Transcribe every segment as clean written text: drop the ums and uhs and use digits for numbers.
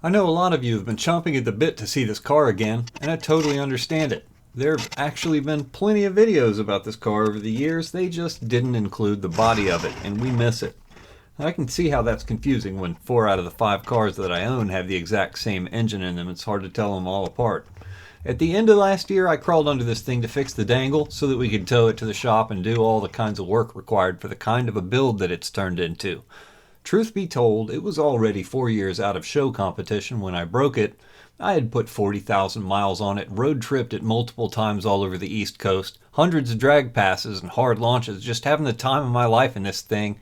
I know a lot of you have been chomping at the bit to see this car again, and I totally understand it. There have actually been plenty of videos about this car over the years, they just didn't include the body of it, and we miss it. I can see how that's confusing when 4 out of the 5 cars that I own have the exact same engine in them. It's hard to tell them all apart. At the end of last year, I crawled under this thing to fix the dangle so that we could tow it to the shop and do all the kinds of work required for the kind of a build that it's turned into. Truth be told, it was already 4 years out of show competition when I broke it. I had put 40,000 miles on it, road tripped it multiple times all over the East Coast, hundreds of drag passes and hard launches, just having the time of my life in this thing.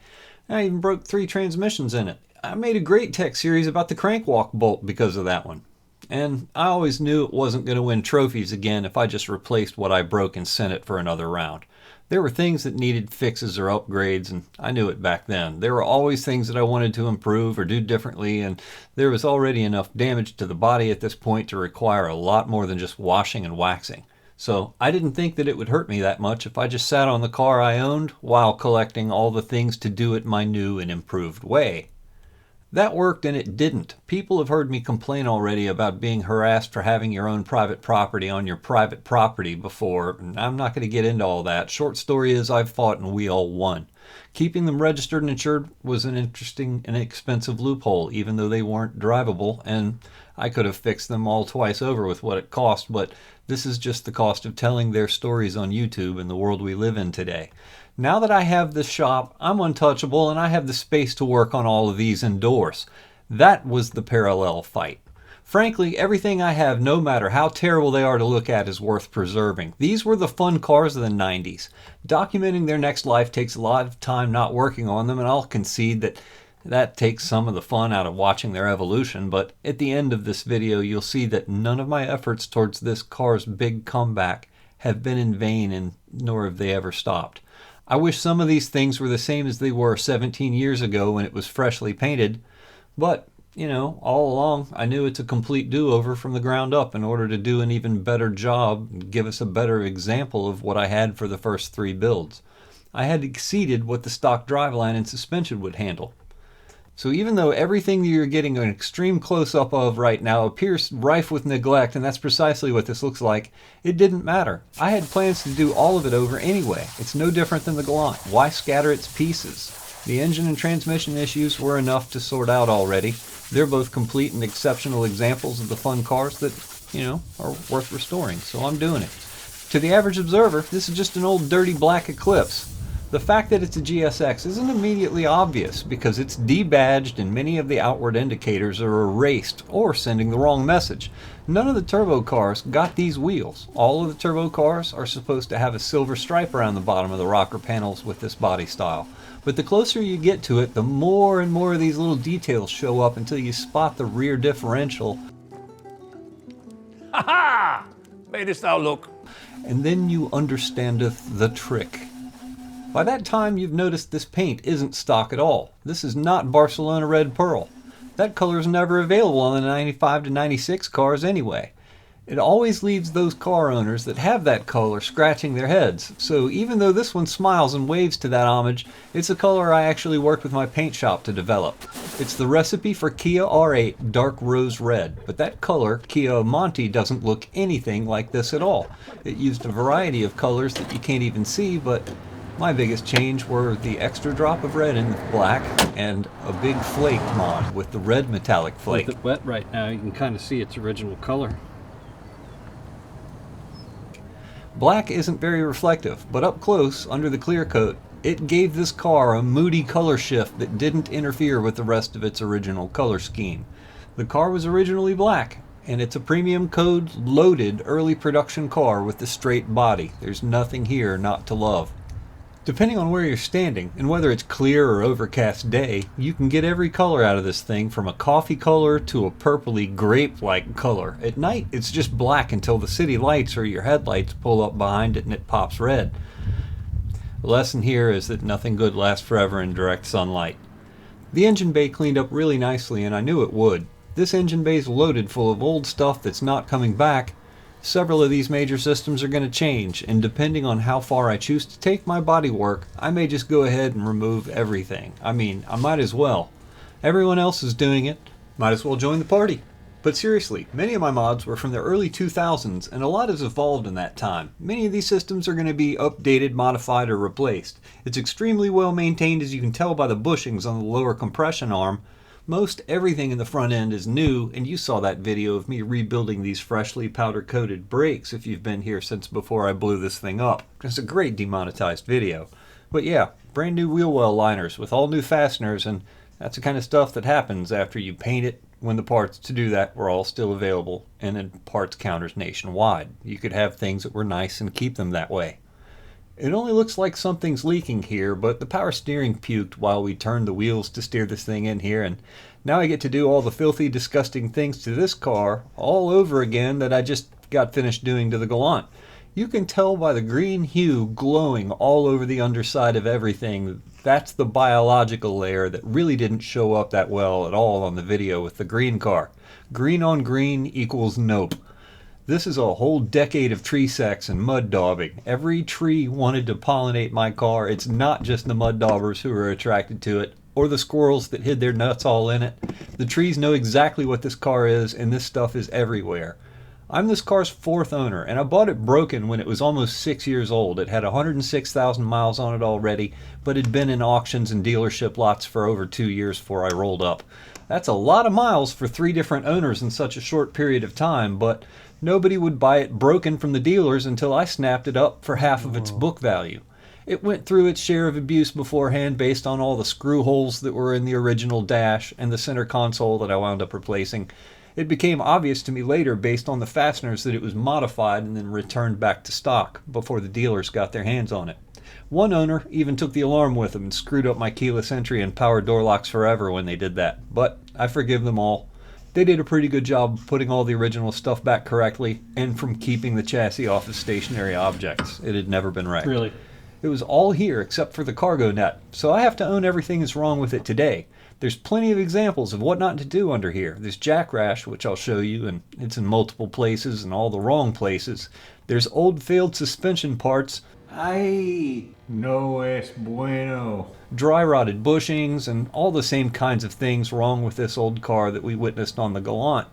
I even broke 3 transmissions in it. I made a great tech series about the crankwalk bolt because of that one. And I always knew it wasn't going to win trophies again if I just replaced what I broke and sent it for another round. There were things that needed fixes or upgrades, and I knew it back then. There were always things that I wanted to improve or do differently, and there was already enough damage to the body at this point to require a lot more than just washing and waxing. So I didn't think that it would hurt me that much if I just sat on the car I owned while collecting all the things to do it my new and improved way. That worked and it didn't. People have heard me complain already about being harassed for having your own private property on your private property before. I'm not going to get into all that. Short story is I've fought and we all won. Keeping them registered and insured was an interesting and expensive loophole, even though they weren't drivable, and I could have fixed them all twice over with what it cost, but this is just the cost of telling their stories on YouTube in the world we live in today. Now that I have this shop, I'm untouchable and I have the space to work on all of these indoors. That was the parallel fight. Frankly, everything I have, no matter how terrible they are to look at, is worth preserving. These were the fun cars of the 90s. Documenting their next life takes a lot of time not working on them, and I'll concede that that takes some of the fun out of watching their evolution, but at the end of this video you'll see that none of my efforts towards this car's big comeback have been in vain, and nor have they ever stopped. I wish some of these things were the same as they were 17 years ago when it was freshly painted, but, you know, all along I knew it's a complete do-over from the ground up in order to do an even better job and give us a better example of what I had for the first 3 builds. I had exceeded what the stock driveline and suspension would handle. So even though everything that you're getting an extreme close-up of right now appears rife with neglect, and that's precisely what this looks like, it didn't matter. I had plans to do all of it over anyway. It's no different than the Galant. Why scatter its pieces? The engine and transmission issues were enough to sort out already. They're both complete and exceptional examples of the fun cars that, you know, are worth restoring, so I'm doing it. To the average observer, this is just an old dirty black Eclipse. The fact that it's a GSX isn't immediately obvious because it's debadged and many of the outward indicators are erased or sending the wrong message. None of the turbo cars got these wheels. All of the turbo cars are supposed to have a silver stripe around the bottom of the rocker panels with this body style. But the closer you get to it, the more and more of these little details show up until you spot the rear differential. Ha ha! Madest thou look? And then you understandeth the trick. By that time you've noticed this paint isn't stock at all. This is not Barcelona Red Pearl. That color is never available on the 95 to 96 cars anyway. It always leaves those car owners that have that color scratching their heads. So even though this one smiles and waves to that homage, it's a color I actually worked with my paint shop to develop. It's the recipe for Kia R8 Dark Rose Red, but that color, Kia Monte, doesn't look anything like this at all. It used a variety of colors that you can't even see, but my biggest change were the extra drop of red in the black and a big flake mod with the red metallic flake. With it wet right now, you can kind of see its original color. Black isn't very reflective, but up close, under the clear coat, it gave this car a moody color shift that didn't interfere with the rest of its original color scheme. The car was originally black, and it's a premium code loaded early production car with the straight body. There's nothing here not to love. Depending on where you're standing, and whether it's clear or overcast day, you can get every color out of this thing from a coffee color to a purpley grape-like color. At night, it's just black until the city lights or your headlights pull up behind it and it pops red. The lesson here is that nothing good lasts forever in direct sunlight. The engine bay cleaned up really nicely, and I knew it would. This engine bay is loaded full of old stuff that's not coming back. Several of these major systems are going to change, and depending on how far I choose to take my body work, I may just go ahead and remove everything. I mean, I might as well. Everyone else is doing it. Might as well join the party. But seriously, many of my mods were from the early 2000s, and a lot has evolved in that time. Many of these systems are going to be updated, modified, or replaced. It's extremely well maintained, as you can tell by the bushings on the lower compression arm. Most everything in the front end is new, and you saw that video of me rebuilding these freshly powder-coated brakes if you've been here since before I blew this thing up. It's a great demonetized video. But yeah, brand new wheel well liners with all new fasteners, and that's the kind of stuff that happens after you paint it, when the parts to do that were all still available and in parts counters nationwide. You could have things that were nice and keep them that way. It only looks like something's leaking here, but the power steering puked while we turned the wheels to steer this thing in here, and now I get to do all the filthy, disgusting things to this car all over again that I just got finished doing to the Galant. You can tell by the green hue glowing all over the underside of everything. That's the biological layer that really didn't show up that well at all on the video with the green car. Green on green equals nope. This is a whole decade of tree sex and mud daubing. Every tree wanted to pollinate my car. It's not just the mud daubers who are attracted to it, or the squirrels that hid their nuts all in it. The trees know exactly what this car is, and this stuff is everywhere. I'm this car's fourth owner, and I bought it broken when it was almost 6 years old. It had 106,000 miles on it already, but had been in auctions and dealership lots for over 2 years before I rolled up. That's a lot of miles for 3 different owners in such a short period of time, but nobody would buy it broken from the dealers until I snapped it up for half of its book value. It went through its share of abuse beforehand based on all the screw holes that were in the original dash and the center console that I wound up replacing. It became obvious to me later based on the fasteners that it was modified and then returned back to stock before the dealers got their hands on it. One owner even took the alarm with them and screwed up my keyless entry and power door locks forever when they did that. But I forgive them all. They did a pretty good job of putting all the original stuff back correctly and from keeping the chassis off of stationary objects. It had never been wrecked. Really? It was all here except for the cargo net, so I have to own everything that's wrong with it today. There's plenty of examples of what not to do under here. There's jack rash, which I'll show you, and it's in multiple places and all the wrong places. There's old failed suspension parts. Ay, no es bueno. Dry rotted bushings, and all the same kinds of things wrong with this old car that we witnessed on the Galant.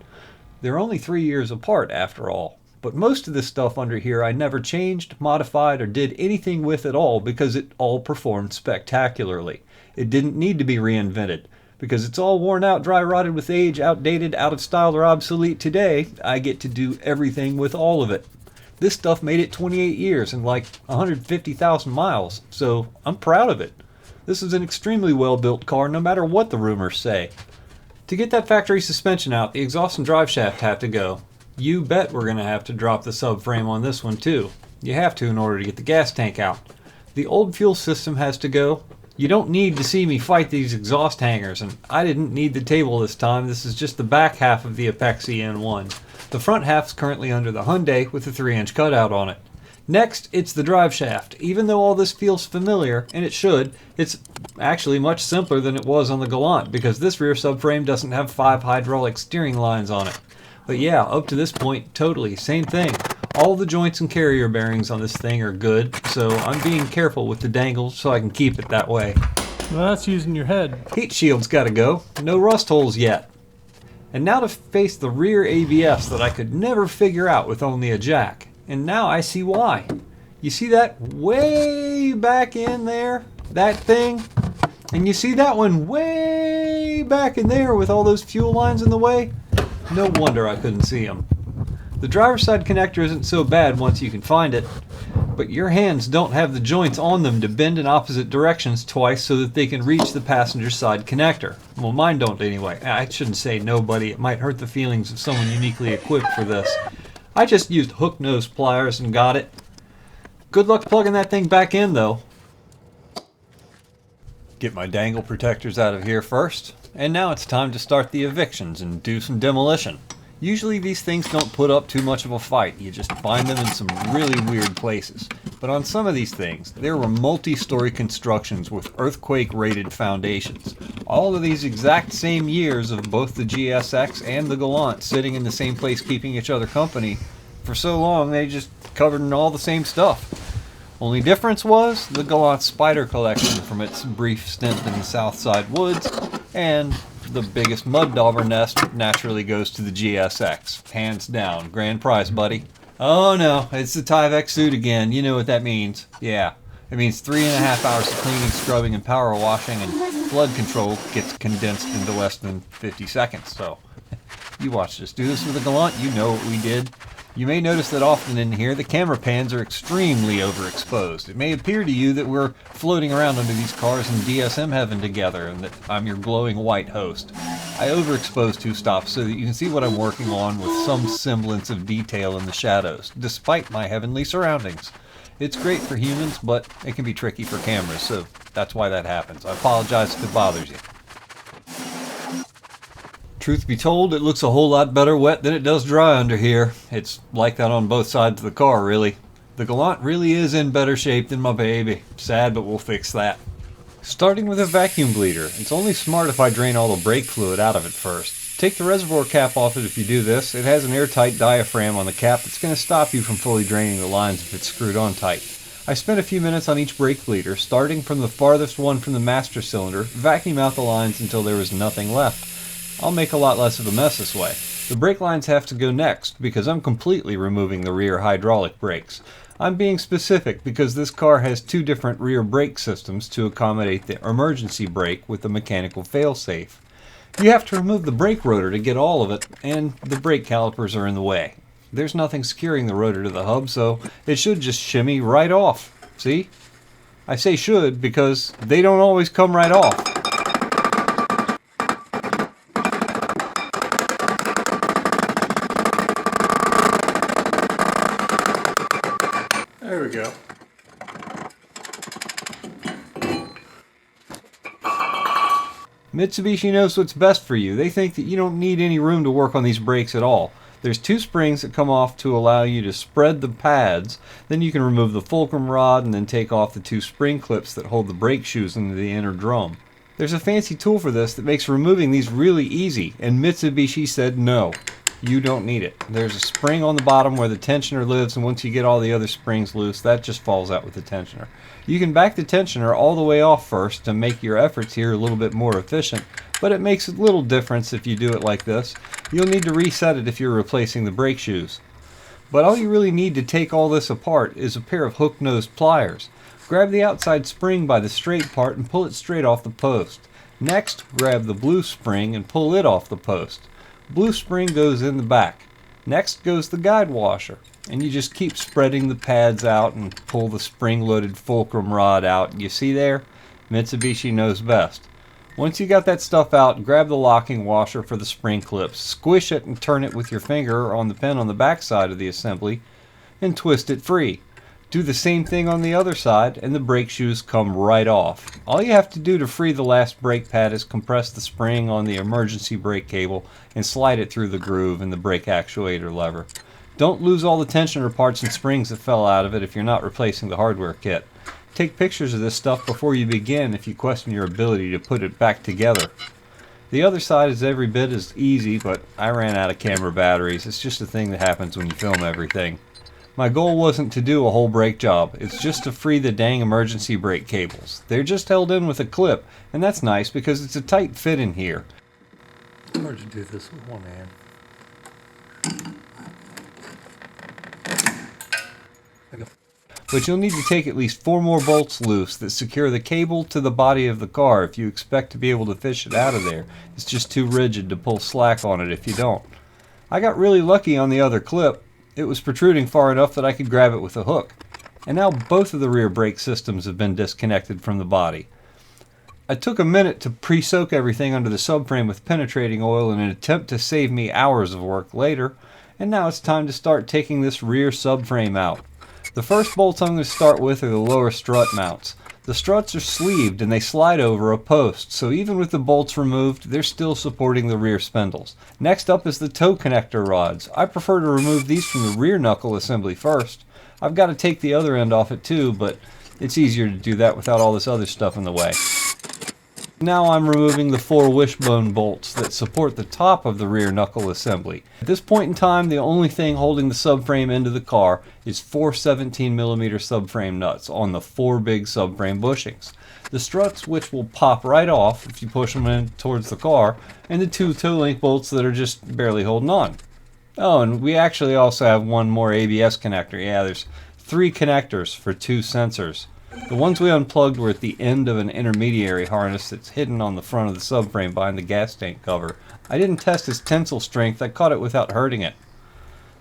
They're only 3 years apart after all. But most of this stuff under here I never changed, modified, or did anything with at all because it all performed spectacularly. It didn't need to be reinvented. Because it's all worn out, dry rotted with age, outdated, out of style, or obsolete today, I get to do everything with all of it. This stuff made it 28 years and like 150,000 miles, so I'm proud of it. This is an extremely well-built car no matter what the rumors say. To get that factory suspension out, the exhaust and drive shaft have to go. You bet we're going to have to drop the subframe on this one too. You have to in order to get the gas tank out. The old fuel system has to go. You don't need to see me fight these exhaust hangers, and I didn't need the table this time. This is just the back half of the Apexi N1. The front half's currently under the Hyundai with a 3-inch cutout on it. Next, it's the drive shaft. Even though all this feels familiar, and it should, it's actually much simpler than it was on the Galant because this rear subframe doesn't have 5 hydraulic steering lines on it. But yeah, up to this point, totally same thing. All the joints and carrier bearings on this thing are good, so I'm being careful with the dangles so I can keep it that way. Well, that's using your head. Heat shield's gotta go. No rust holes yet. And now to face the rear ABS that I could never figure out with only a jack. And now I see why. You see that way back in there? That thing? And you see that one way back in there with all those fuel lines in the way? No wonder I couldn't see them. The driver's side connector isn't so bad once you can find it, but your hands don't have the joints on them to bend in opposite directions twice so that they can reach the passenger side connector. Well, mine don't anyway. I shouldn't say nobody. It might hurt the feelings of someone uniquely equipped for this. I just used hook nose pliers and got it. Good luck plugging that thing back in though. Get my dangle protectors out of here first. And now it's time to start the evictions and do some demolition. Usually these things don't put up too much of a fight. You just find them in some really weird places. But on some of these things, there were multi-story constructions with earthquake-rated foundations. All of these exact same years of both the GSX and the Galant sitting in the same place keeping each other company. For so long, they just covered in all the same stuff. Only difference was the Galant spider collection from its brief stint in the Southside woods, and the biggest mud dauber nest naturally goes to the GSX. Hands down. Grand prize, buddy. Oh no, it's the Tyvek suit again. You know what that means. Yeah. It means 3.5 hours of cleaning, scrubbing, and power washing, and flood control gets condensed into less than 50 seconds. So, you watched us do this with a Gallant, you know what we did. You may notice that often in here, the camera pans are extremely overexposed. It may appear to you that we're floating around under these cars in DSM heaven together, and that I'm your glowing white host. I overexpose two stops so that you can see what I'm working on with some semblance of detail in the shadows, despite my heavenly surroundings. It's great for humans, but it can be tricky for cameras, so that's why that happens. I apologize if it bothers you. Truth be told, it looks a whole lot better wet than it does dry under here. It's like that on both sides of the car, really. The Gallant really is in better shape than my baby. Sad, but we'll fix that. Starting with a vacuum bleeder, it's only smart if I drain all the brake fluid out of it first. Take the reservoir cap off it if you do this. It has an airtight diaphragm on the cap that's going to stop you from fully draining the lines if it's screwed on tight. I spent a few minutes on each brake bleeder, starting from the farthest one from the master cylinder, vacuum out the lines until there was nothing left. I'll make a lot less of a mess this way. The brake lines have to go next because I'm completely removing the rear hydraulic brakes. I'm being specific because this car has two different rear brake systems to accommodate the emergency brake with the mechanical failsafe. You have to remove the brake rotor to get all of it, and the brake calipers are in the way. There's nothing securing the rotor to the hub, so it should just shimmy right off. See? I say should because they don't always come right off. There we go. Mitsubishi knows what's best for you. They think that you don't need any room to work on these brakes at all. There's two springs that come off to allow you to spread the pads. Then you can remove the fulcrum rod and then take off the two spring clips that hold the brake shoes into the inner drum. There's a fancy tool for this that makes removing these really easy, and Mitsubishi said no. You don't need it. There's a spring on the bottom where the tensioner lives, and once you get all the other springs loose, that just falls out with the tensioner. You can back the tensioner all the way off first to make your efforts here a little bit more efficient, but it makes a little difference if you do it like this. You'll need to reset it if you're replacing the brake shoes. But all you really need to take all this apart is a pair of hook-nosed pliers. Grab the outside spring by the straight part and pull it straight off the post. Next, grab the blue spring and pull it off the post. Blue spring goes in the back. Next goes the guide washer, and you just keep spreading the pads out and pull the spring-loaded fulcrum rod out. You see there? Mitsubishi knows best. Once you got that stuff out, grab the locking washer for the spring clips, squish it and turn it with your finger on the pin on the back side of the assembly, and twist it free. Do the same thing on the other side, and the brake shoes come right off. All you have to do to free the last brake pad is compress the spring on the emergency brake cable and slide it through the groove in the brake actuator lever. Don't lose all the tensioner parts and springs that fell out of it if you're not replacing the hardware kit. Take pictures of this stuff before you begin if you question your ability to put it back together. The other side is every bit as easy, but I ran out of camera batteries. It's just a thing that happens when you film everything. My goal wasn't to do a whole brake job, it's just to free the dang emergency brake cables. They're just held in with a clip, and that's nice because it's a tight fit in here. Hard to do this with one hand. But you'll need to take at least 4 more bolts loose that secure the cable to the body of the car if you expect to be able to fish it out of there. It's just too rigid to pull slack on it if you don't. I got really lucky on the other clip. It was protruding far enough that I could grab it with a hook. And now both of the rear brake systems have been disconnected from the body. I took a minute to pre-soak everything under the subframe with penetrating oil in an attempt to save me hours of work later, and now it's time to start taking this rear subframe out. The first bolts I'm going to start with are the lower strut mounts. The struts are sleeved and they slide over a post, so even with the bolts removed, they're still supporting the rear spindles. Next up is the toe connector rods. I prefer to remove these from the rear knuckle assembly first. I've got to take the other end off it too, but it's easier to do that without all this other stuff in the way. Now I'm removing the 4 wishbone bolts that support the top of the rear knuckle assembly. At this point in time, the only thing holding the subframe into the car is 4 17mm subframe nuts on the 4 big subframe bushings. The struts, which will pop right off if you push them in towards the car, and the 2 toe-link bolts that are just barely holding on. Oh, and we actually also have one more ABS connector. Yeah, there's 3 connectors for 2 sensors. The ones we unplugged were at the end of an intermediary harness that's hidden on the front of the subframe behind the gas tank cover. I didn't test its tensile strength, I caught it without hurting it.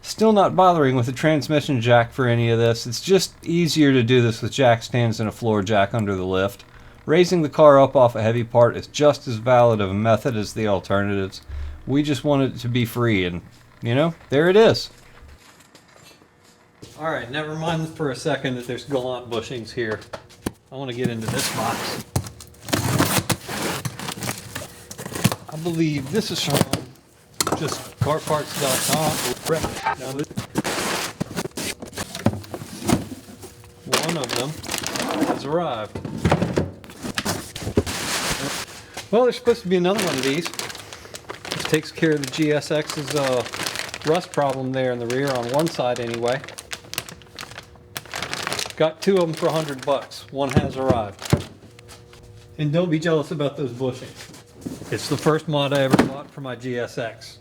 Still not bothering with the transmission jack for any of this. It's just easier to do this with jack stands than a floor jack under the lift. Raising the car up off a heavy part is just as valid of a method as the alternatives. We just wanted it to be free, and, you know, there it is. Alright, never mind for a second that there's gallant bushings here. I want to get into this box. I believe this is from just carparts.com. One of them has arrived. Well, there's supposed to be another one of these. This takes care of the GSX's rust problem there in the rear on one side anyway. Got 2 of them for $100. One has arrived. And don't be jealous about those bushings. It's the first mod I ever bought for my GSX.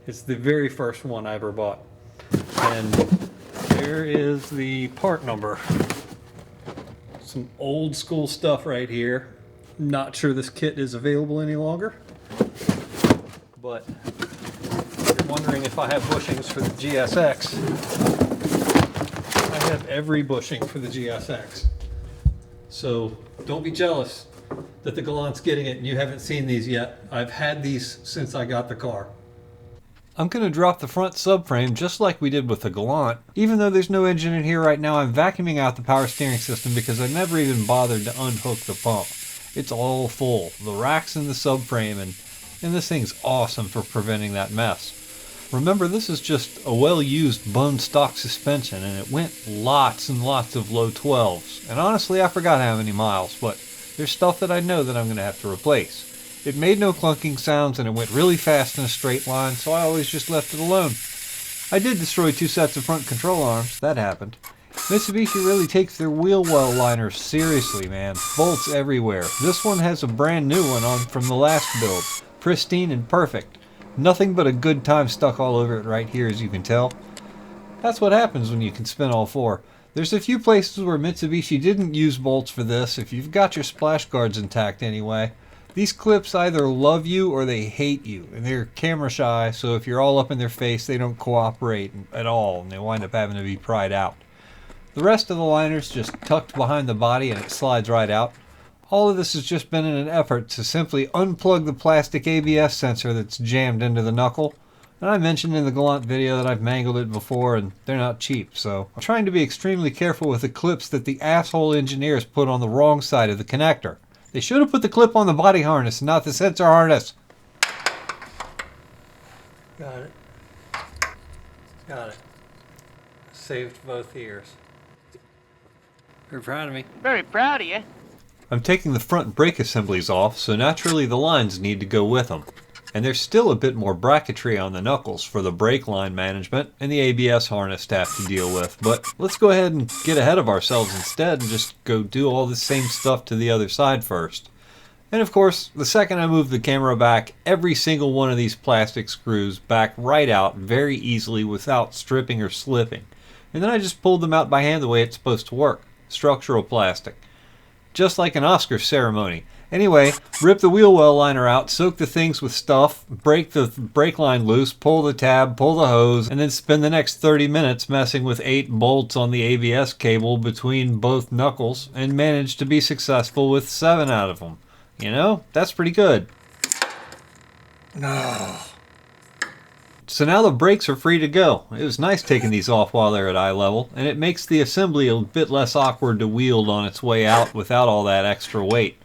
It's the very first one I ever bought. And there is the part number. Some old school stuff right here. Not sure this kit is available any longer. But if you're wondering if I have bushings for the GSX, I have every bushing for the GSX. So don't be jealous that the Gallant's getting it and you haven't seen these yet. I've had these since I got the car. I'm going to drop the front subframe just like we did with the Gallant. Even though there's no engine in here right now, I'm vacuuming out the power steering system because I never even bothered to unhook the pump. It's all full. The rack's in the subframe, and this thing's awesome for preventing that mess. Remember, this is just a well-used bone stock suspension, and it went lots and lots of low 12s. And honestly, I forgot how many miles, but there's stuff that I know that I'm going to have to replace. It made no clunking sounds, and it went really fast in a straight line, so I always just left it alone. I did destroy 2 sets of front control arms. That happened. Mitsubishi really takes their wheel well liners seriously, man. Bolts everywhere. This one has a brand new one on from the last build. Pristine and perfect. Nothing but a good time stuck all over it right here, as you can tell. That's what happens when you can spin all 4. There's a few places where Mitsubishi didn't use bolts for this, if you've got your splash guards intact anyway. These clips either love you or they hate you, and they're camera shy, so if you're all up in their face, they don't cooperate at all, and they wind up having to be pried out. The rest of the liner's just tucked behind the body and it slides right out. All of this has just been in an effort to simply unplug the plastic ABS sensor that's jammed into the knuckle. And I mentioned in the Gallant video that I've mangled it before and they're not cheap, so I'm trying to be extremely careful with the clips that the asshole engineers put on the wrong side of the connector. They should have put the clip on the body harness, not the sensor harness. Got it. Got it. Saved both ears. Very proud of me. Very proud of you. I'm taking the front brake assemblies off, so naturally the lines need to go with them. And there's still a bit more bracketry on the knuckles for the brake line management and the ABS harness to have to deal with. But let's go ahead and get ahead of ourselves instead and just go do all the same stuff to the other side first. And of course, the second I move the camera back, every single one of these plastic screws back right out very easily without stripping or slipping. And then I just pulled them out by hand the way it's supposed to work. Structural plastic. Just like an Oscar ceremony. Anyway, rip the wheel well liner out, soak the things with stuff, break the brake line loose, pull the tab, pull the hose, and then spend the next 30 minutes messing with 8 bolts on the ABS cable between both knuckles and manage to be successful with 7 out of them. You know, that's pretty good. No. So now the brakes are free to go. It was nice taking these off while they're at eye level, and it makes the assembly a bit less awkward to wield on its way out without all that extra weight.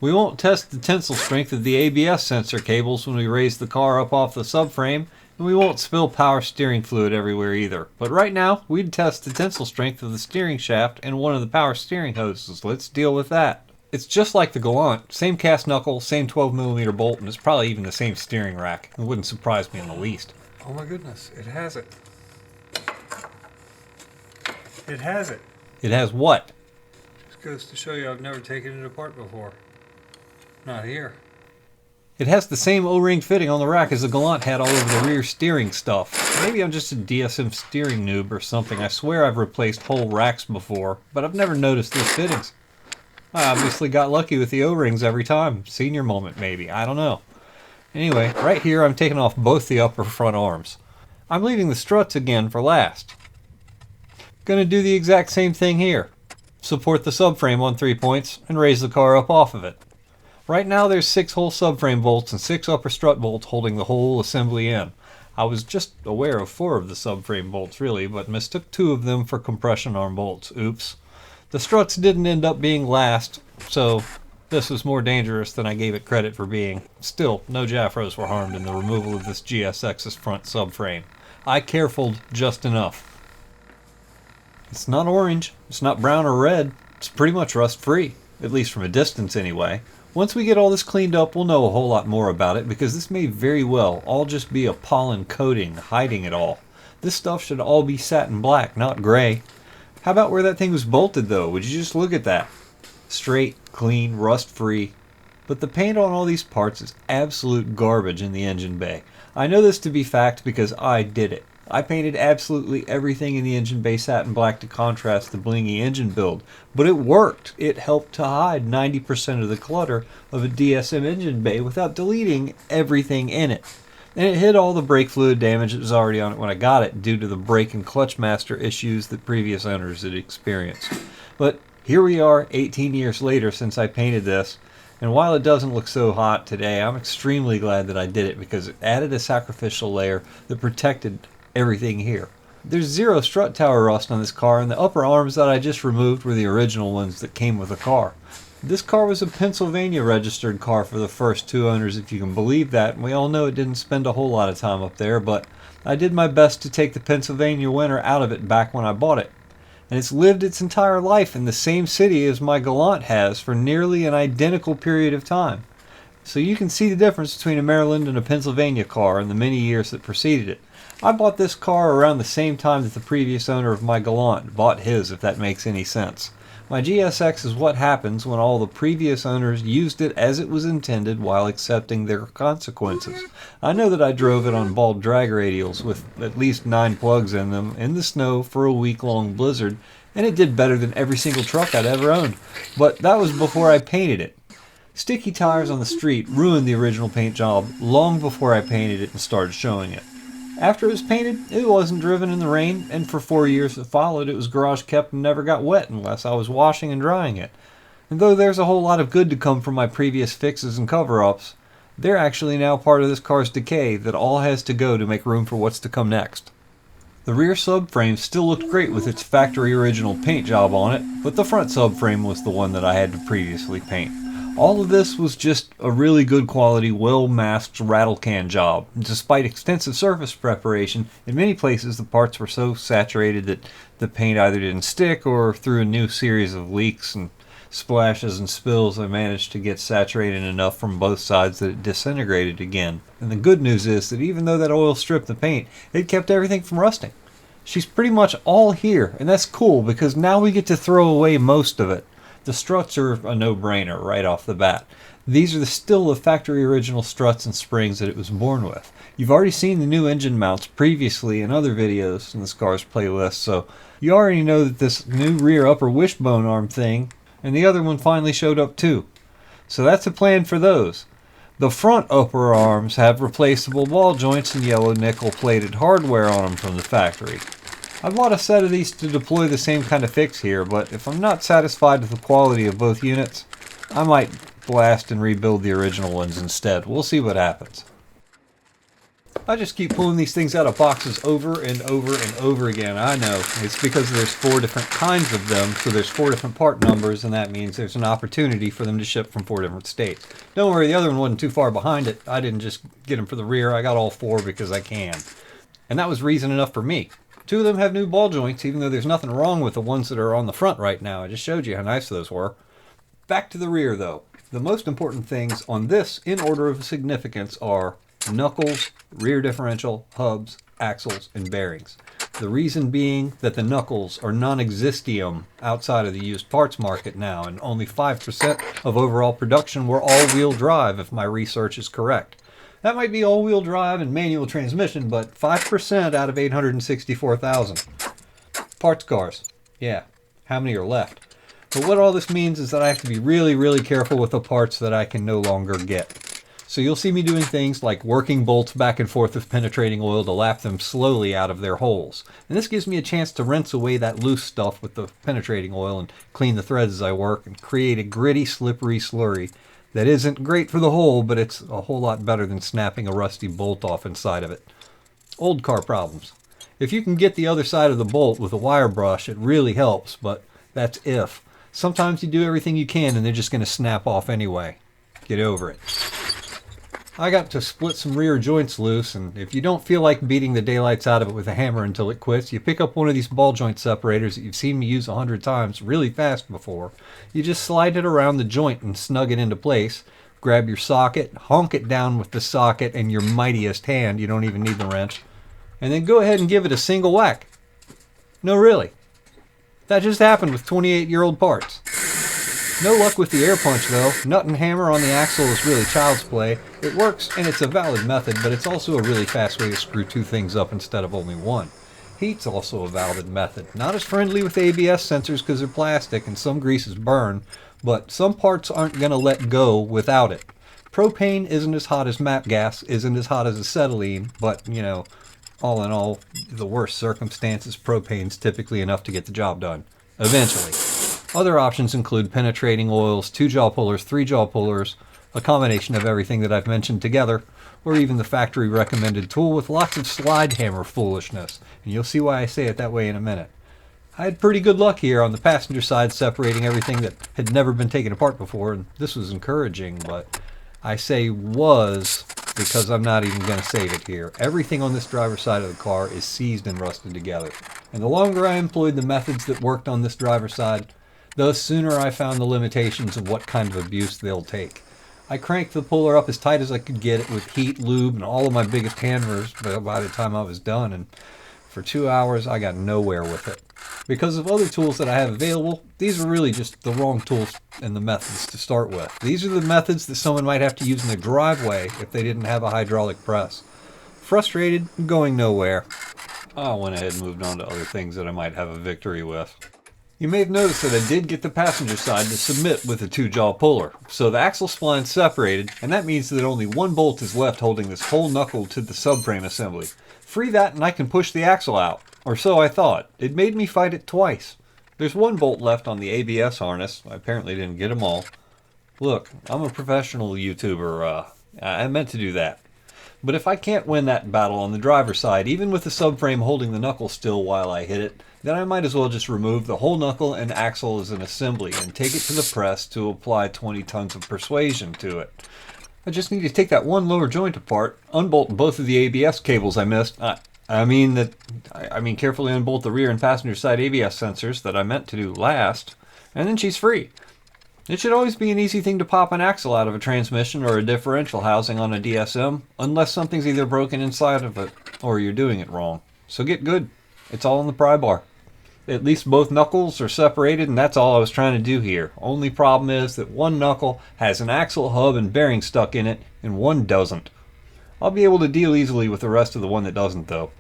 We won't test the tensile strength of the ABS sensor cables when we raise the car up off the subframe, and we won't spill power steering fluid everywhere either. But right now, we'd test the tensile strength of the steering shaft and one of the power steering hoses. Let's deal with that. It's just like the Galant, same cast knuckle, same 12mm bolt, and it's probably even the same steering rack. It wouldn't surprise me in the least. Oh my goodness, it has it. It has it. It has what? Just goes to show you I've never taken it apart before. Not here. It has the same O-ring fitting on the rack as the Galant had all over the rear steering stuff. Maybe I'm just a DSM steering noob or something. I swear I've replaced whole racks before, but I've never noticed those fittings. I obviously got lucky with the O-rings every time. Senior moment, maybe. I don't know. Anyway, right here I'm taking off both the upper front arms. I'm leaving the struts again for last. Gonna do the exact same thing here. Support the subframe on 3 points and raise the car up off of it. Right now there's 6 whole subframe bolts and 6 upper strut bolts holding the whole assembly in. I was just aware of 4 of the subframe bolts really, but mistook 2 of them for compression arm bolts. Oops. The struts didn't end up being last, so this was more dangerous than I gave it credit for being. Still, no Jaffros were harmed in the removal of this GSX's front subframe. I carefuled just enough. It's not orange, it's not brown or red, it's pretty much rust-free, at least from a distance anyway. Once we get all this cleaned up, we'll know a whole lot more about it, because this may very well all just be a pollen coating hiding it all. This stuff should all be satin black, not gray. How about where that thing was bolted though? Would you just look at that? Straight, clean, rust-free. But the paint on all these parts is absolute garbage in the engine bay. I know this to be fact because I did it. I painted absolutely everything in the engine bay satin black to contrast the blingy engine build, but it worked. It helped to hide 90% of the clutter of a DSM engine bay without deleting everything in it. And it hid all the brake fluid damage that was already on it when I got it due to the brake and clutch master issues that previous owners had experienced. But here we are 18 years later since I painted this, and while it doesn't look so hot today, I'm extremely glad that I did it because it added a sacrificial layer that protected everything here. There's 0 strut tower rust on this car, and the upper arms that I just removed were the original ones that came with the car. This car was a Pennsylvania registered car for the first 2 owners, if you can believe that, and we all know it didn't spend a whole lot of time up there, but I did my best to take the Pennsylvania winter out of it back when I bought it. And it's lived its entire life in the same city as my Galant has for nearly an identical period of time. So you can see the difference between a Maryland and a Pennsylvania car in the many years that preceded it. I bought this car around the same time that the previous owner of my Galant bought his, if that makes any sense. My GSX is what happens when all the previous owners used it as it was intended while accepting their consequences. I know that I drove it on bald drag radials with at least 9 plugs in them in the snow for a week-long blizzard, and it did better than every single truck I'd ever owned. But that was before I painted it. Sticky tires on the street ruined the original paint job long before I painted it and started showing it. After it was painted, it wasn't driven in the rain, and for 4 years that followed, it was garage kept and never got wet unless I was washing and drying it. And though there's a whole lot of good to come from my previous fixes and cover-ups, they're actually now part of this car's decay that all has to go to make room for what's to come next. The rear subframe still looked great with its factory original paint job on it, but the front subframe was the one that I had to previously paint. All of this was just a really good quality, well-masked rattle can job. Despite extensive surface preparation, in many places the parts were so saturated that the paint either didn't stick or through a new series of leaks and splashes and spills I managed to get saturated enough from both sides that it disintegrated again. And the good news is that even though that oil stripped the paint, it kept everything from rusting. She's pretty much all here, and that's cool because now we get to throw away most of it. The struts are a no-brainer right off the bat. These are still the factory original struts and springs that it was born with. You've already seen the new engine mounts previously in other videos in the Scars playlist, so you already know that this new rear upper wishbone arm thing and the other one finally showed up too. So that's a plan for those. The front upper arms have replaceable ball joints and yellow nickel plated hardware on them from the factory. I bought a set of these to deploy the same kind of fix here, but if I'm not satisfied with the quality of both units, I might blast and rebuild the original ones instead. We'll see what happens. I just keep pulling these things out of boxes over and over and over again. I know, it's because there's 4 different kinds of them, so there's 4 different part numbers, and that means there's an opportunity for them to ship from 4 different states. Don't worry, the other one wasn't too far behind it. I didn't just get them for the rear, I got all 4 because I can. And that was reason enough for me. 2 of them have new ball joints, even though there's nothing wrong with the ones that are on the front right now. I just showed you how nice those were. Back to the rear though. The most important things on this in order of significance are knuckles, rear differential, hubs, axles, and bearings. The reason being that the knuckles are non-existium outside of the used parts market now, and only 5% of overall production were all-wheel drive if my research is correct. That might be all-wheel drive and manual transmission, but 5% out of 864,000. Parts cars. Yeah, how many are left? But what all this means is that I have to be really, really careful with the parts that I can no longer get. So you'll see me doing things like working bolts back and forth with penetrating oil to lap them slowly out of their holes. And this gives me a chance to rinse away that loose stuff with the penetrating oil and clean the threads as I work and create a gritty, slippery slurry that isn't great for the hole, but it's a whole lot better than snapping a rusty bolt off inside of it. Old car problems. If you can get the other side of the bolt with a wire brush, it really helps, but that's if. Sometimes you do everything you can and they're just going to snap off anyway. Get over it. I got to split some rear joints loose, and if you don't feel like beating the daylights out of it with a hammer until it quits, you pick up one of these ball joint separators that you've seen me use 100 times really fast before. You just slide it around the joint and snug it into place. Grab your socket, honk it down with the socket and your mightiest hand, you don't even need the wrench, and then go ahead and give it a single whack. No, really. That just happened with 28-year-old parts. No luck with the air punch though. Nut and hammer on the axle is really child's play. It works and it's a valid method, but it's also a really fast way to screw two things up instead of only one. Heat's also a valid method. Not as friendly with ABS sensors because they're plastic and some greases burn, but some parts aren't going to let go without it. Propane isn't as hot as MAP gas, isn't as hot as acetylene, but you know, all in all, the worst circumstances, propane's typically enough to get the job done. Eventually. Other options include penetrating oils, 2-jaw pullers, 3-jaw pullers, a combination of everything that I've mentioned together, or even the factory recommended tool with lots of slide hammer foolishness. And you'll see why I say it that way in a minute. I had pretty good luck here on the passenger side separating everything that had never been taken apart before, and this was encouraging, but I say was because I'm not even going to save it here. Everything on this driver's side of the car is seized and rusted together. And the longer I employed the methods that worked on this driver's side, the sooner I found the limitations of what kind of abuse they'll take. I cranked the puller up as tight as I could get it with heat, lube, and all of my biggest hammers by the time I was done, and for 2 hours I got nowhere with it. Because of other tools that I have available, these are really just the wrong tools and the methods to start with. These are the methods that someone might have to use in their driveway if they didn't have a hydraulic press. Frustrated, going nowhere. I went ahead and moved on to other things that I might have a victory with. You may have noticed that I did get the passenger side to submit with a 2-jaw puller. So the axle spline's separated, and that means that only one bolt is left holding this whole knuckle to the subframe assembly. Free that and I can push the axle out. Or so I thought. It made me fight it twice. There's one bolt left on the ABS harness. I apparently didn't get them all. Look, I'm a professional YouTuber. I meant to do that. But if I can't win that battle on the driver's side, even with the subframe holding the knuckle still while I hit it, then I might as well just remove the whole knuckle and axle as an assembly and take it to the press to apply 20 tons of persuasion to it. I just need to take that one lower joint apart, unbolt both of the ABS cables I missed. I mean carefully unbolt the rear and passenger side ABS sensors that I meant to do last, and then she's free. It should always be an easy thing to pop an axle out of a transmission or a differential housing on a DSM, unless something's either broken inside of it or you're doing it wrong. So get good. It's all in the pry bar. At least both knuckles are separated, and that's all I was trying to do here. Only problem is that one knuckle has an axle hub and bearing stuck in it, and one doesn't. I'll be able to deal easily with the rest of the one that doesn't, though.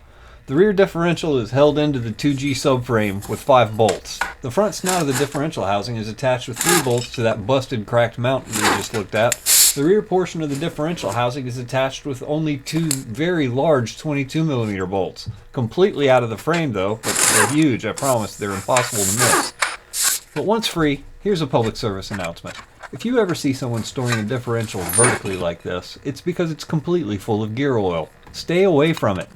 The rear differential is held into the 2G subframe with 5 bolts. The front snout of the differential housing is attached with 3 bolts to that busted, cracked mount we just looked at. The rear portion of the differential housing is attached with only 2 very large 22mm bolts. Completely out of the frame though, but they're huge, I promise. They're impossible to miss. But once free, here's a public service announcement. If you ever see someone storing a differential vertically like this, it's because it's completely full of gear oil. Stay away from it.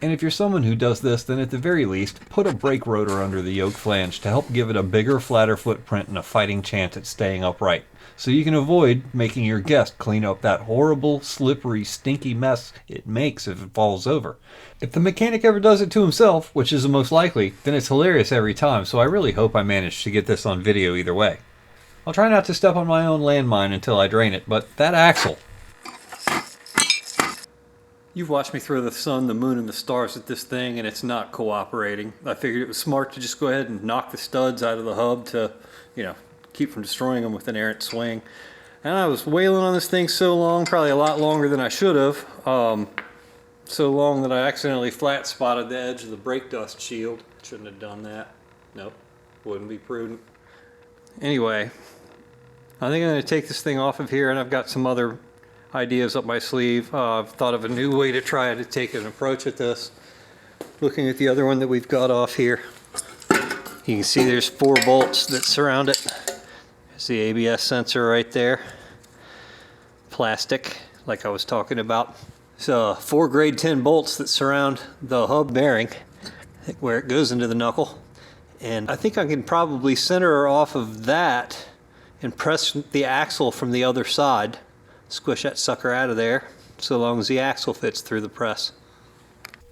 And if you're someone who does this, then at the very least, put a brake rotor under the yoke flange to help give it a bigger, flatter footprint and a fighting chance at staying upright. So you can avoid making your guest clean up that horrible, slippery, stinky mess it makes if it falls over. If the mechanic ever does it to himself, which is the most likely, then it's hilarious every time, so I really hope I manage to get this on video either way. I'll try not to step on my own landmine until I drain it, but that axle. You've watched me throw the sun, the moon, and the stars at this thing, and it's not cooperating. I figured it was smart to just go ahead and knock the studs out of the hub to, keep from destroying them with an errant swing. And I was wailing on this thing so long, probably a lot longer than I should have. So long that I accidentally flat spotted the edge of the brake dust shield. Shouldn't have done that. Nope, wouldn't be prudent. Anyway, I think I'm going to take this thing off of here, and I've got some other ideas up my sleeve. I've thought of a new way to try to take an approach at this. Looking at the other one that we've got off here, you can see there's 4 bolts that surround it. There's the ABS sensor right there. Plastic, like I was talking about. So 4 grade 10 bolts that surround the hub bearing where it goes into the knuckle. And I think I can probably center her off of that and press the axle from the other side. Squish that sucker out of there, so long as the axle fits through the press.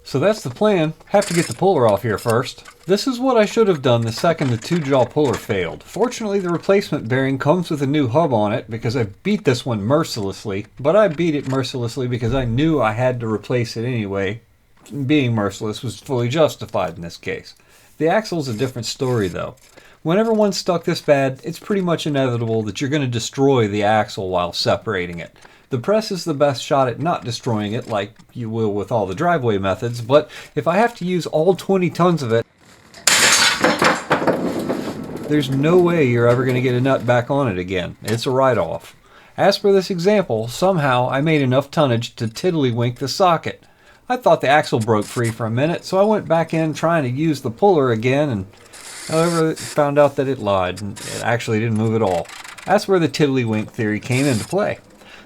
So that's the plan. Have to get the puller off here first. This is what I should have done the second the 2-jaw puller failed. Fortunately, the replacement bearing comes with a new hub on it because I beat this one mercilessly, but I beat it mercilessly because I knew I had to replace it anyway. Being merciless was fully justified in this case. The axle's a different story though. Whenever one's stuck this bad, it's pretty much inevitable that you're going to destroy the axle while separating it. The press is the best shot at not destroying it like you will with all the driveway methods, but if I have to use all 20 tons of it, there's no way you're ever going to get a nut back on it again. It's a write-off. As for this example, somehow I made enough tonnage to tiddlywink the socket. I thought the axle broke free for a minute, so I went back in trying to use the puller again, and however, found out that it lied, and it actually didn't move at all. That's where the tiddlywink theory came into play.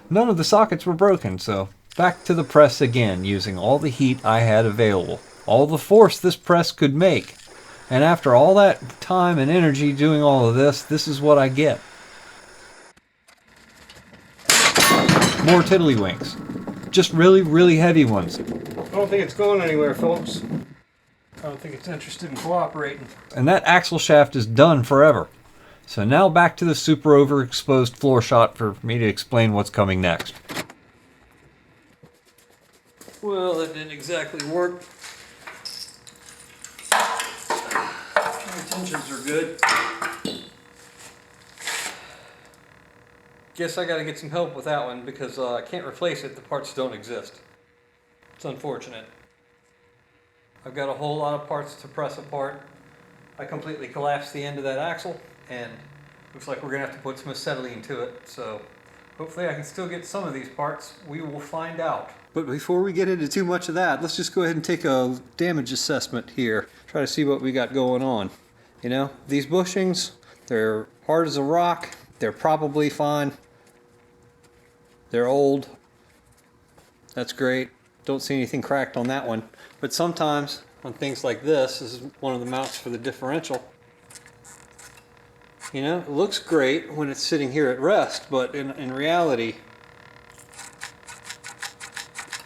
None of the sockets were broken, so back to the press again, using all the heat I had available, all the force this press could make. And after all that time and energy doing all of this, this is what I get. More tiddlywinks. Just really, really heavy ones. I don't think it's going anywhere, folks. I don't think it's interested in cooperating. And that axle shaft is done forever. So now back to the super overexposed floor shot for me to explain what's coming next. Well, that didn't exactly work. Tensions are good. Guess I gotta get some help with that one because I can't replace it. The parts don't exist. It's unfortunate. I've got a whole lot of parts to press apart. I completely collapsed the end of that axle, and looks like we're gonna have to put some acetylene to it. So hopefully I can still get some of these parts. We will find out. But before we get into too much of that, let's just go ahead and take a damage assessment here. Try to see what we got going on. You know, these bushings, they're hard as a rock. They're probably fine. They're old. That's great. Don't see anything cracked on that one. But sometimes on things like this is one of the mounts for the differential. You know, it looks great when it's sitting here at rest, but in reality,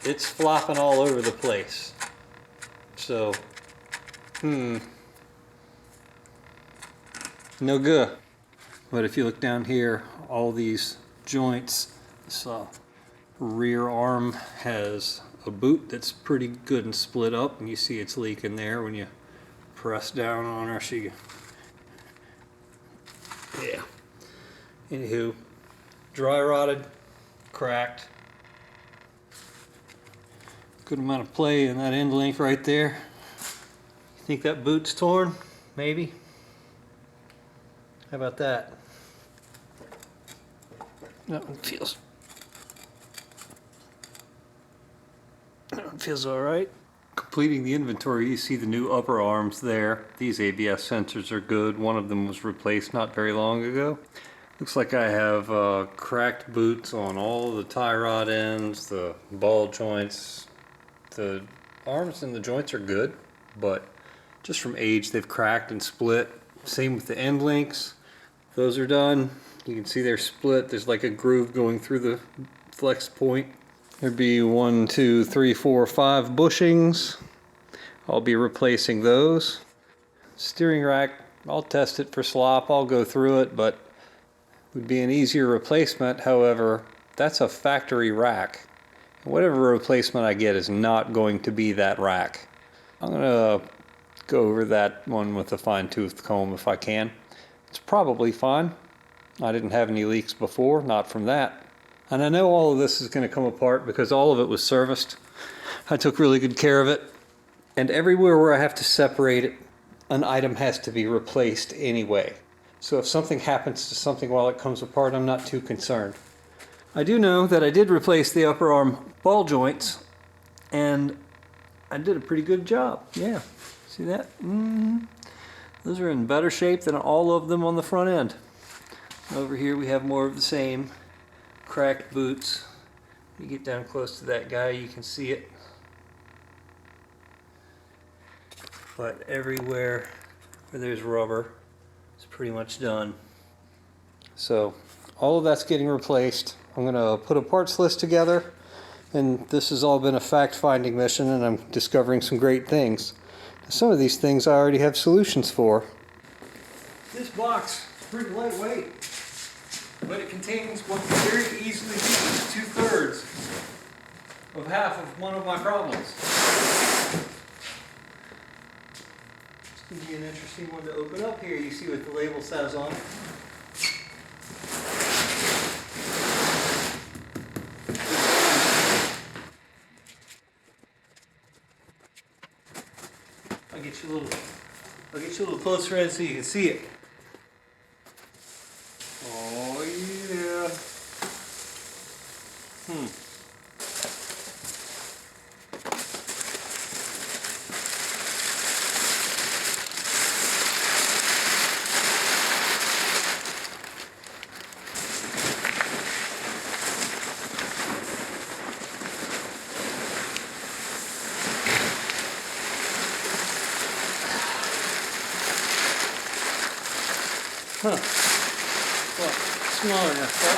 it's flopping all over the place. So, no good. But if you look down here, all these joints, this rear arm has a boot that's pretty good and split up, and you see it's leaking there when you press down on her. Yeah. Anywho, dry rotted, cracked. Good amount of play in that end link right there. You think that boot's torn? Maybe. How about that? That one feels all right. Completing the inventory, you see the new upper arms there. These ABS sensors are good. One of them was replaced not very long ago. Looks like I have cracked boots on all the tie rod ends, the ball joints. The arms and the joints are good, but just from age they've cracked and split. Same with the end links. Those are done. You can see they're split. There's like a groove going through the flex point. There'd be 1, 2, 3, 4, 5 bushings. I'll be replacing those. Steering rack, I'll test it for slop. I'll go through it, but would be an easier replacement. However, that's a factory rack. Whatever replacement I get is not going to be that rack. I'm going to go over that one with a fine-tooth comb if I can. It's probably fine. I didn't have any leaks before, not from that. And I know all of this is going to come apart because all of it was serviced. I took really good care of it. And everywhere where I have to separate it, an item has to be replaced anyway. So if something happens to something while it comes apart, I'm not too concerned. I do know that I did replace the upper arm ball joints, and I did a pretty good job. Yeah, see that? Those are in better shape than all of them on the front end. Over here we have more of the same cracked boots. You get down close to that guy, you can see it. But everywhere where there's rubber, it's pretty much done. So all of that's getting replaced. I'm going to put a parts list together, and this has all been a fact-finding mission, and I'm discovering some great things. Some of these things I already have solutions for. This box is pretty lightweight, but it contains what can very easily be 2/3 of half of one of my problems. It's going to be an interesting one to open up here. You see what the label says on it. I'll get you a little closer in so you can see it. Oh yeah. Well, smaller enough, huh?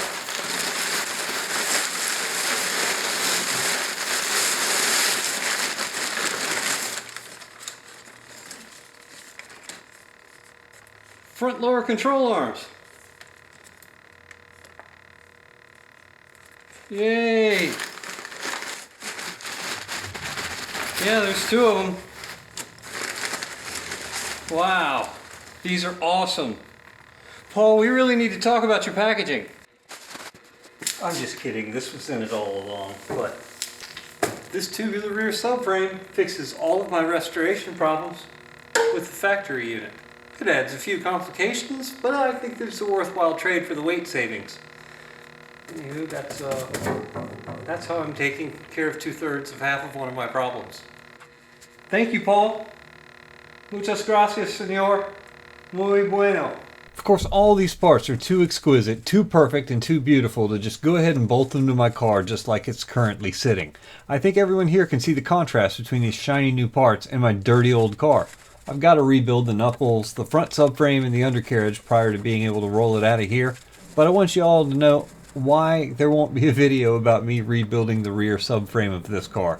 Front lower control arms. Yay! Yeah, there's 2 of them. Wow, these are awesome. Paul, we really need to talk about your packaging. I'm just kidding, this was in it all along, but this tubular rear subframe fixes all of my restoration problems with the factory unit. It adds a few complications, but I think it's a worthwhile trade for the weight savings. Anywho, that's how I'm taking care of 2/3 of half of one of my problems. Thank you, Paul. Muchas gracias, señor. Muy bueno. Of course, all these parts are too exquisite, too perfect, and too beautiful to just go ahead and bolt them to my car just like it's currently sitting. I think everyone here can see the contrast between these shiny new parts and my dirty old car. I've got to rebuild the knuckles, the front subframe, and the undercarriage prior to being able to roll it out of here. But I want you all to know why there won't be a video about me rebuilding the rear subframe of this car.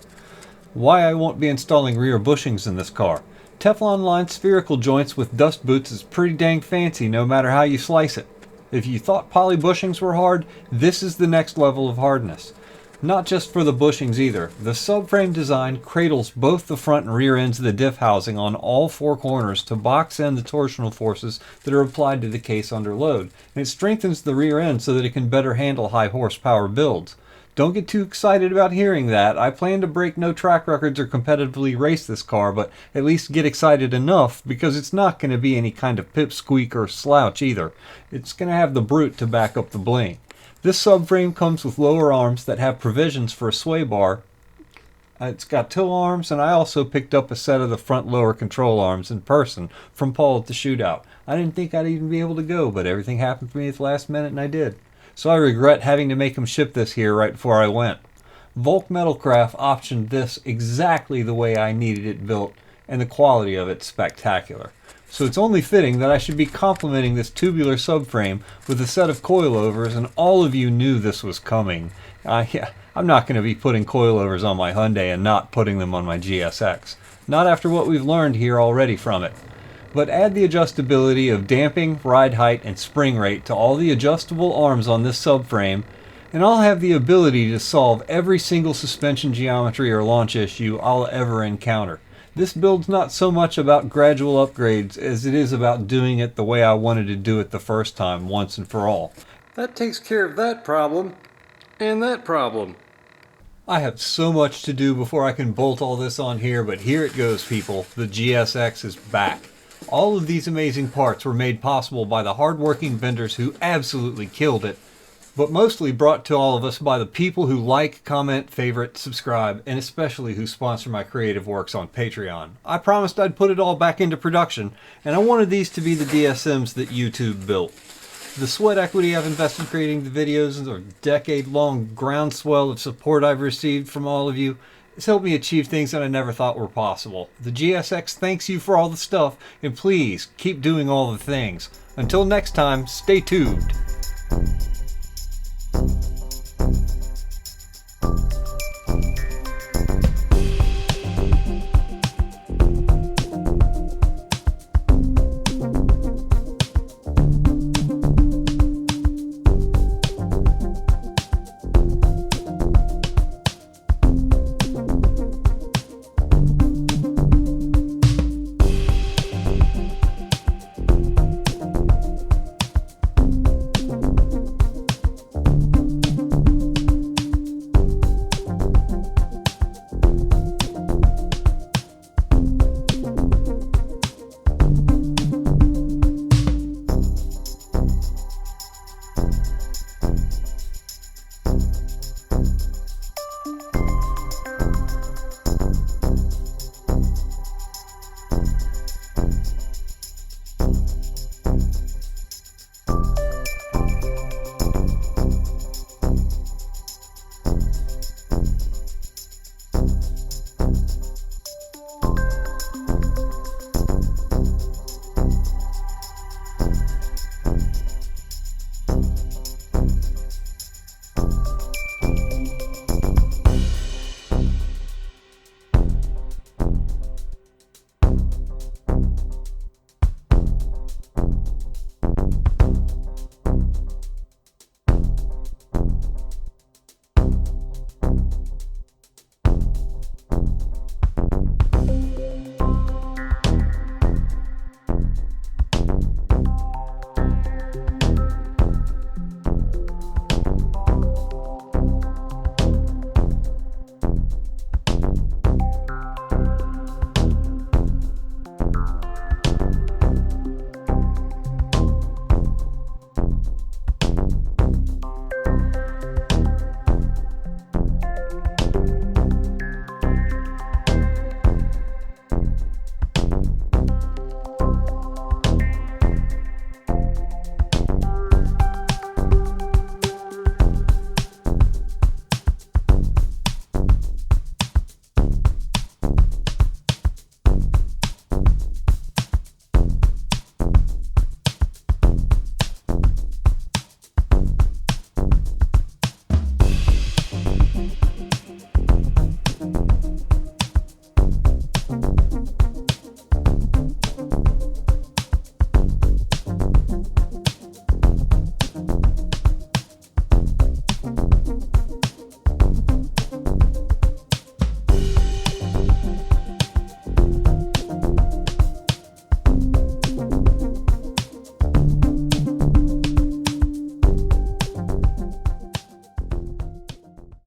Why I won't be installing rear bushings in this car. Teflon-lined spherical joints with dust boots is pretty dang fancy no matter how you slice it. If you thought poly bushings were hard, this is the next level of hardness. Not just for the bushings either. The subframe design cradles both the front and rear ends of the diff housing on all 4 corners to box in the torsional forces that are applied to the case under load. And it strengthens the rear end so that it can better handle high horsepower builds. Don't get too excited about hearing that. I plan to break no track records or competitively race this car, but at least get excited enough because it's not going to be any kind of pipsqueak or slouch either. It's going to have the brute to back up the bling. This subframe comes with lower arms that have provisions for a sway bar. It's got tow arms, and I also picked up a set of the front lower control arms in person from Paul at the shootout. I didn't think I'd even be able to go, but everything happened for me at the last minute and I did. So I regret having to make him ship this here right before I went. Volk Metalcraft optioned this exactly the way I needed it built, and the quality of it's spectacular. So it's only fitting that I should be complimenting this tubular subframe with a set of coilovers, and all of you knew this was coming. I'm not going to be putting coilovers on my Hyundai and not putting them on my GSX. Not after what we've learned here already from it. But add the adjustability of damping, ride height, and spring rate to all the adjustable arms on this subframe, and I'll have the ability to solve every single suspension geometry or launch issue I'll ever encounter. This build's not so much about gradual upgrades as it is about doing it the way I wanted to do it the first time, once and for all. That takes care of that problem. And that problem. I have so much to do before I can bolt all this on here, but here it goes, people. The GSX is back. All of these amazing parts were made possible by the hardworking vendors who absolutely killed it, but mostly brought to all of us by the people who like, comment, favorite, subscribe, and especially who sponsor my creative works on Patreon. I promised I'd put it all back into production, and I wanted these to be the DSMs that YouTube built. The sweat equity I've invested creating the videos and the decade-long groundswell of support I've received from all of you has helped me achieve things that I never thought were possible. The GSX thanks you for all the stuff, and please keep doing all the things. Until next time, stay tuned.